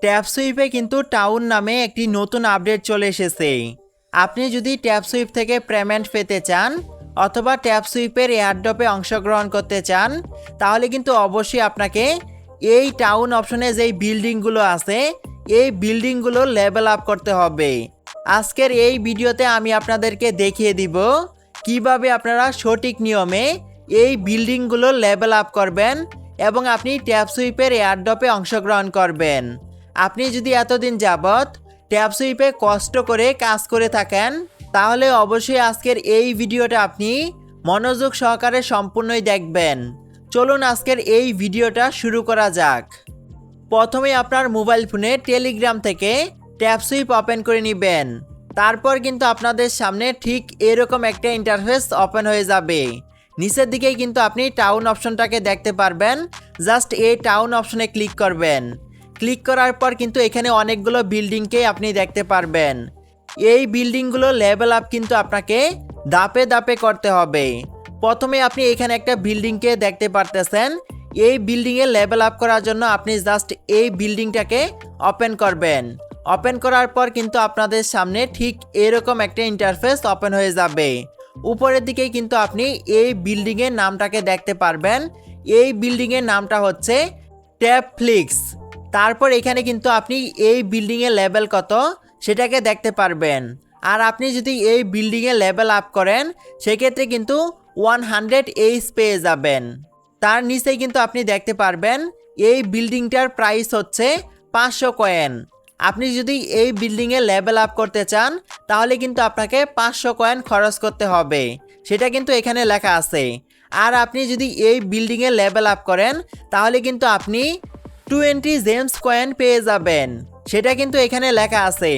Tap সুইপে কিন্তু town নামে একটি নতুন আপডেট চলে এসেছে। আপনি যদি ট্যাপ সুইপ থেকে পেমেন্ট পেতে চান অথবা ট্যাপ সুইপের এয়ারড্রপে অংশগ্রহণ করতে চান, তাহলে কিন্তু অবশ্যই আপনাকে এই টাউন অপশনে যেই বিল্ডিংগুলো আছে এই বিল্ডিংগুলো লেভেল আপ করতে হবে। আজকের এই ভিডিওতে আমি আপনাদেরকে দেখিয়ে দিব কিভাবে আপনারা সঠিক নিয়মে এই বিল্ডিংগুলো লেভেল আপ করবেন এবং আপনি ট্যাপ সুইপের এয়ারড্রপে অংশগ্রহণ করবেন। আপনি যদি এতদিন যাবত ট্যাপ সুইপে কষ্ট করে কাজ করে থাকেন, তাহলে অবশ্যই আজকের এই ভিডিওটা আপনি মনোযোগ সহকারে সম্পূর্ণই দেখবেন। চলুন আজকের এই ভিডিওটা শুরু করা যাক। প্রথমে আপনার মোবাইল ফোনে টেলিগ্রাম থেকে ট্যাপ সুইপ ওপেন করে নেবেন। তারপর কিন্তু আপনাদের সামনে ঠিক এরকম একটা ইন্টারফেস ওপেন হয়ে যাবে। নিচের দিকে কিন্তু আপনি টাউন অপশনটাকে দেখতে পারবেন। জাস্ট এই টাউন অপশনে ক্লিক করবেন। ক্লিক করার পর কিন্তু এখানে অনেকগুলো বিল্ডিংকে আপনি দেখতে পারবেন। এই বিল্ডিংগুলো লেভেল আপ কিন্তু আপনাকে ধাপে ধাপে করতে হবে। প্রথমে আপনি এখানে একটা বিল্ডিংকে দেখতে পারতেছেন। এই বিল্ডিংয়ে লেভেল আপ করার জন্য আপনি জাস্ট এই বিল্ডিংটাকে ওপেন করবেন। ওপেন করার পর কিন্তু আপনাদের সামনে ঠিক এরকম একটা ইন্টারফেস ওপেন হয়ে যাবে। উপরের দিকেই কিন্তু আপনি এই বিল্ডিংয়ের নামটাকে দেখতে পারবেন। এই বিল্ডিংয়ের নামটা হচ্ছে ট্যাপ ফ্লিক্স। তারপর এখানে কিন্তু আপনি এই বিল্ডিংয়ের লেভেল কত সেটাকে দেখতে পারবেন। আর আপনি যদি এই বিল্ডিংয়ে লেভেল আপ করেন সেক্ষেত্রে কিন্তু 100 এইচ পেয়ে যাবেন। তার নিচেই কিন্তু আপনি দেখতে পারবেন এই বিল্ডিংটার প্রাইস হচ্ছে 500 কয়েন। আপনি যদি এই বিল্ডিংয়ে লেভেল আপ করতে চান তাহলে কিন্তু আপনাকে 500 কয়েন খরচ করতে হবে, সেটা কিন্তু এখানে লেখা আছে। আর আপনি যদি এই বিল্ডিংয়ে লেভেল আপ করেন তাহলে কিন্তু আপনি 20 জেমস কয়েন পেয়ে যাবেন, সেটা কিন্তু এখানে লেখা আছে।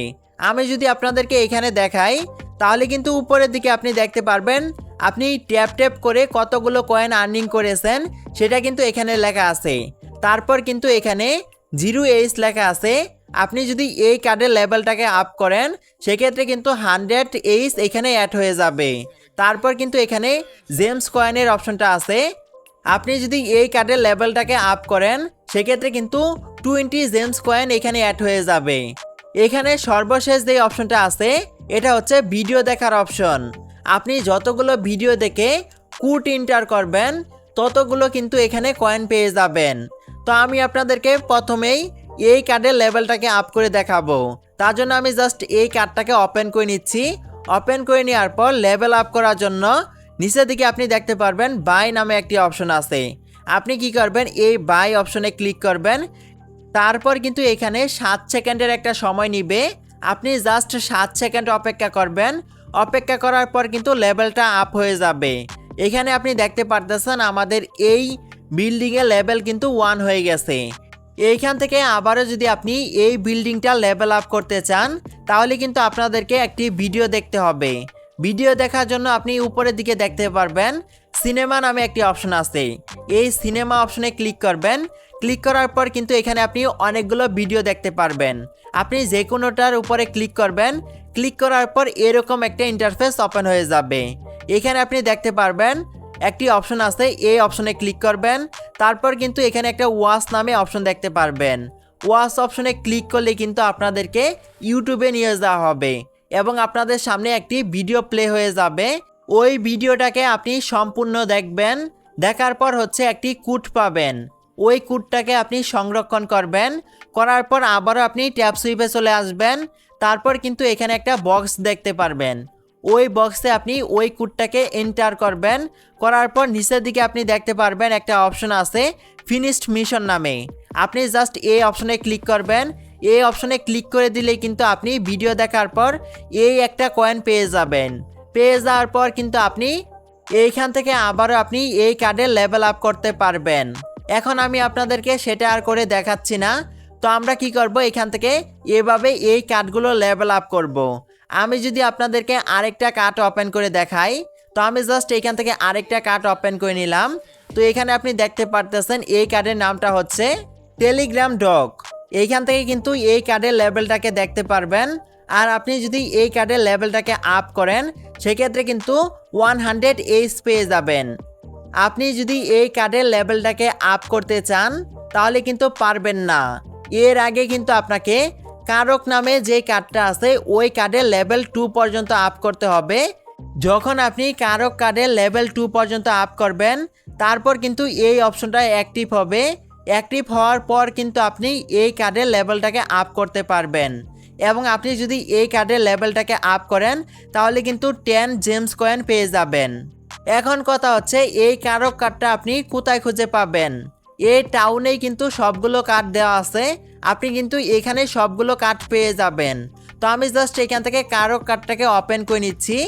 আমি যদি আপনাদেরকে এখানে দেখাই তাহলে কিন্তু উপরের দিকে আপনি দেখতে পারবেন আপনি ট্যাপ ট্যাপ করে কতগুলো কয়েন আর্নিং করেছেন সেটা কিন্তু এখানে লেখা আছে। তারপর কিন্তু এখানে 0 এইচ লেখা আছে। আপনি যদি এই কার্ডের লেভেলটাকে আপ করেন সেক্ষেত্রে কিন্তু 100 এইচ এখানে অ্যাড হয়ে যাবে। তারপর কিন্তু এখানে জেমস কয়েনের অপশনটা আছে। আপনি যদি এই কার্ডের লেভেলটাকে আপ করেন সেক্ষেত্রে কিন্তু 20 জেমস কয়েন এখানে অ্যাড হয়ে যাবে। এখানে সর্বশেষ যে অপশনটা আছে এটা হচ্ছে ভিডিও দেখার অপশন। আপনি যতগুলো ভিডিও দেখে কোড এন্টার করবেন ততগুলো কিন্তু এখানে কয়েন পেয়ে যাবেন। তো আমি আপনাদেরকে প্রথমেই এই কার্ডের লেভেলটাকে আপ করে দেখাবো। তার জন্য আমি জাস্ট এই কার্ডটাকে ওপেন করে নিচ্ছি। ওপেন করে নেওয়ার পর লেভেল আপ করার জন্য নিচের দিকে আপনি দেখতে পারবেন বাই নামে একটি অপশন আছে। আপনি কি করবেন, এই বাই অপশনে ক্লিক করবেন। তারপর কিন্তু এখানে 7 সেকেন্ডের একটা সময় নিবে। আপনি জাস্ট 7 সেকেন্ড অপেক্ষা করবেন। অপেক্ষা করার পর কিন্তু লেভেলটা আপ হয়ে যাবে। এখানে আপনি দেখতে পারতেছেন আমাদের এই বিল্ডিংয়ের লেভেল কিন্তু 1 হয়ে গেছে। এইখান থেকে আবারও যদি আপনি এই বিল্ডিংটা লেভেল আপ করতে চান তাহলে কিন্তু আপনাদেরকে একটি ভিডিও দেখতে হবে। ভিডিও দেখার জন্য আপনি উপরের দিকে দেখতে পারবেন সিনেমা নামে একটি অপশন আছে। এই সিনেমা অপশনে ক্লিক করবেন। ক্লিক করার পর কিন্তু এখানে আপনি অনেকগুলো ভিডিও দেখতে পারবেন। আপনি যে কোনোটার উপরে ক্লিক করবেন। ক্লিক করার পর এরকম একটা ইন্টারফেস ওপেন হয়ে যাবে। এখানে আপনি দেখতে পারবেন একটি অপশন আছে, এই অপশনে ক্লিক করবেন। তারপর কিন্তু এখানে একটা ওয়াচ নামে অপশন দেখতে পারবেন। ওয়াচ অপশনে ক্লিক করলে কিন্তু আপনাদেরকে ইউটিউবে নিয়ে যাওয়া হবে এবং আপনাদের সামনে একটি ভিডিও প্লে হয়ে যাবে। ওই ভিডিওটাকে আপনি সম্পূর্ণ দেখবেন। দেখার পর হচ্ছে একটি কোড পাবেন। ওই কোডটাকে আপনি সংরক্ষণ করবেন। করার পর আবারও আপনি ট্যাপ সুইপে চলে আসবেন। তারপর কিন্তু এখানে একটা বক্স দেখতে পারবেন। ওই বক্সে আপনি ওই কোডটাকে এন্টার করবেন। করার পর নিচের দিকে আপনি দেখতে পারবেন একটা অপশন আছে ফিনিশড মিশন নামে। আপনি জাস্ট এই অপশনে ক্লিক করবেন। এই অপশনে ক্লিক করে দিলেই কিন্তু আপনি ভিডিও দেখার পর এই একটা কয়েন পেয়ে যাবেন। পেয়ে যাওয়ার পর কিন্তু আপনি এইখান থেকে আবারও আপনি এই কার্ডের লেভেল আপ করতে পারবেন। এখন আমি আপনাদেরকে সেটা আর করে দেখাচ্ছি না। তো আমরা কি করব, এখান থেকে এভাবে এই কার্ডগুলো লেভেল আপ করব। আমি যদি আপনাদেরকে আরেকটা কার্ড ওপেন করে দেখাই, তো আমি জাস্ট এখান থেকে আরেকটা কার্ড ওপেন করে নিলাম। তো এখানে আপনি দেখতে পারতেছেন এই কার্ডের নামটা হচ্ছে টেলিগ্রাম ডগ। এইখান থেকে কিন্তু এই কার্ডের লেভেলটাকে দেখতে পারবেন। আর আপনি যদি এই কার্ডের লেভেলটাকে আপ করেন সেক্ষেত্রে কিন্তু 100 এইচ পেয়ে যাবেন। আপনি যদি এই কার্ডের লেভেলটাকে আপ করতে চান তাহলে কিন্তু পারবেন না। এর আগে কিন্তু আপনাকে কারক নামে যে কার্ডটা আছে ওই কার্ডের লেভেল 2 পর্যন্ত আপ করতে হবে। যখন আপনি কারক কার্ডের লেভেল 2 পর্যন্ত আপ করবেন তারপর কিন্তু এই অপশনটা অ্যাক্টিভ হবে। অ্যাক্টিভ হওয়ার পর কিন্তু আপনি এই কার্ডের লেভেলটাকে আপ করতে পারবেন এবং আপনি যদি এই কার্ডের লেভেলটাকে আপ করেন তাহলে কিন্তু 10 জেমস কয়েন পেয়ে যাবেন। এখন কথা হচ্ছে এই কারক কার্ডটা আপনি কোথায় খুঁজে পাবেন। এই টাউনেই কিন্তু সবগুলো কার্ড দেওয়া আছে, আপনি কিন্তু এখানে সবগুলো কার্ড পেয়ে যাবেন। তো আমি জাস্ট এখান থেকে কারক কার্ডটাকে ওপেন করে নিচ্ছি।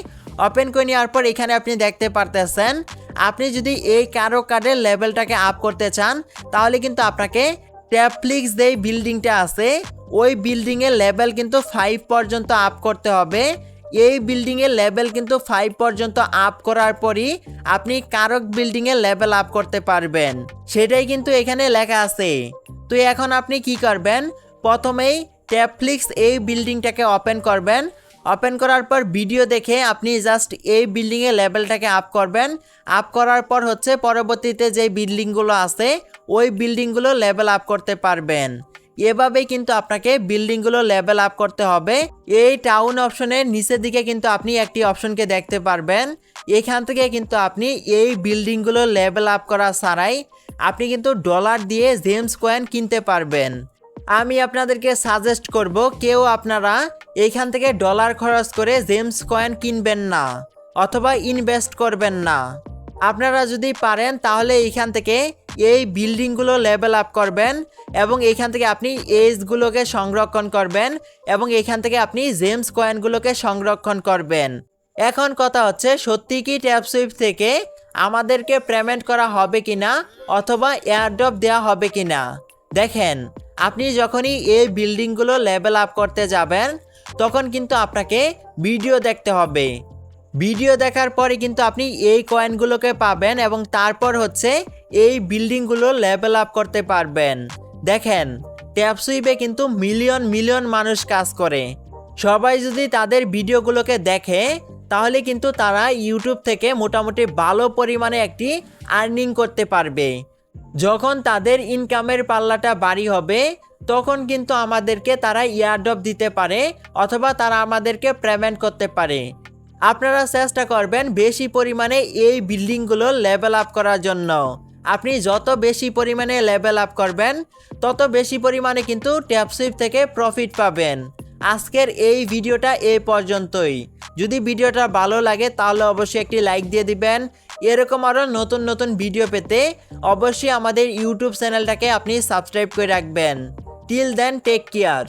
ওপেন করে নেওয়ার পর এখানে আপনি দেখতে পারতেছেন আপনি যদি এই কারক কার্ডের লেভেলটাকে আপ করতে চান তাহলে কিন্তু আপনাকে ট্যাপফ্লিক্স যেই বিল্ডিংটা আছে ওই বিল্ডিংয়ের লেভেল কিন্তু 5 পর্যন্ত আপ করতে হবে। এই বিল্ডিংয়ের লেভেল কিন্তু 5 পর্যন্ত আপ করার পরই আপনি কারক বিল্ডিংয়ের লেভেল আপ করতে পারবেন, সেটাই কিন্তু এখানে লেখা আছে। তো এখন আপনি কি করবেন, প্রথমেই ট্যাপফ্লিক্স এই বিল্ডিংটাকে ওপেন করবেন। ওপেন করার পর ভিডিও দেখে আপনি জাস্ট এই বিল্ডিংয়ের লেভেলটাকে আপ করবেন। আপ করার পর হচ্ছে পরবর্তীতে যে বিল্ডিংগুলো আছে ওই বিল্ডিংগুলো লেভেল আপ করতে পারবেন। এভাবেই কিন্তু আপনাকে বিল্ডিংগুলো লেভেল আপ করতে হবে। এই টাউন অপশনের নিচের দিকে কিন্তু আপনি একটি অপশনকে দেখতে পারবেন। এখান থেকে কিন্তু আপনি এই বিল্ডিংগুলো লেভেল আপ করা ছাড়াই আপনি কিন্তু ডলার দিয়ে জেমস কয়েন কিনতে পারবেন। আমি আপনাদেরকে সাজেস্ট করব কেউ আপনারা এইখান থেকে ডলার খরচ করে জেমস কয়েন কিনবেন না অথবা ইনভেস্ট করবেন না। আপনারা যদি পারেন তাহলে এইখান থেকে এই বিল্ডিংগুলো লেভেল আপ করবেন এবং এইখান থেকে আপনি এজগুলোকে সংরক্ষণ করবেন এবং এইখান থেকে আপনি জেমস কয়েনগুলোকে সংরক্ষণ করবেন। এখন কথা হচ্ছে সত্যি কি ট্যাপসুইপ থেকে আমাদেরকে পেমেন্ট করা হবে কিনা অথবা এয়ারড্রপ দেওয়া হবে কিনা। দেখেন, আপনি যখনই এই বিল্ডিংগুলো লেভেল আপ করতে যাবেন তখন কিন্তু আপনাকে ভিডিও দেখতে হবে। ভিডিও দেখার পরে কিন্তু আপনি এই কয়েনগুলোকে পাবেন এবং তারপর হচ্ছে এই বিল্ডিংগুলো লেভেল আপ করতে পারবেন। দেখেন, ট্যাপসুইপে কিন্তু মিলিয়ন মিলিয়ন মানুষ কাজ করে। সবাই যদি তাদের ভিডিওগুলোকে দেখে তাহলে কিন্তু তারা ইউটিউব থেকে মোটামুটি ভালো পরিমাণে একটি আর্নিং করতে পারবে। যখন তাদের ইনকামের পাল্লাটা বাড়ি হবে তখন কিন্তু আমাদেরকে তারা এয়ারড্রপ দিতে পারে অথবা তারা আমাদেরকে পেমেন্ট করতে পারে। আপনারা চেষ্টা করবেন বেশি পরিমাণে এই বিল্ডিংগুলো লেভেল আপ করার জন্য। আপনি যত বেশি পরিমাণে লেভেল আপ করবেন তত বেশি পরিমাণে কিন্তু ট্যাপসুইপ থেকে প্রফিট পাবেন। আজকের এই ভিডিওটা এই পর্যন্তই। যদি ভিডিওটা ভালো লাগে তাহলে অবশ্যই একটি লাইক দিয়ে দিবেন। এরকম আরও নতুন নতুন ভিডিও পেতে অবশ্যই আমাদের ইউটিউব চ্যানেলটাকে আপনি সাবস্ক্রাইব করে রাখবেন। Till then, take care.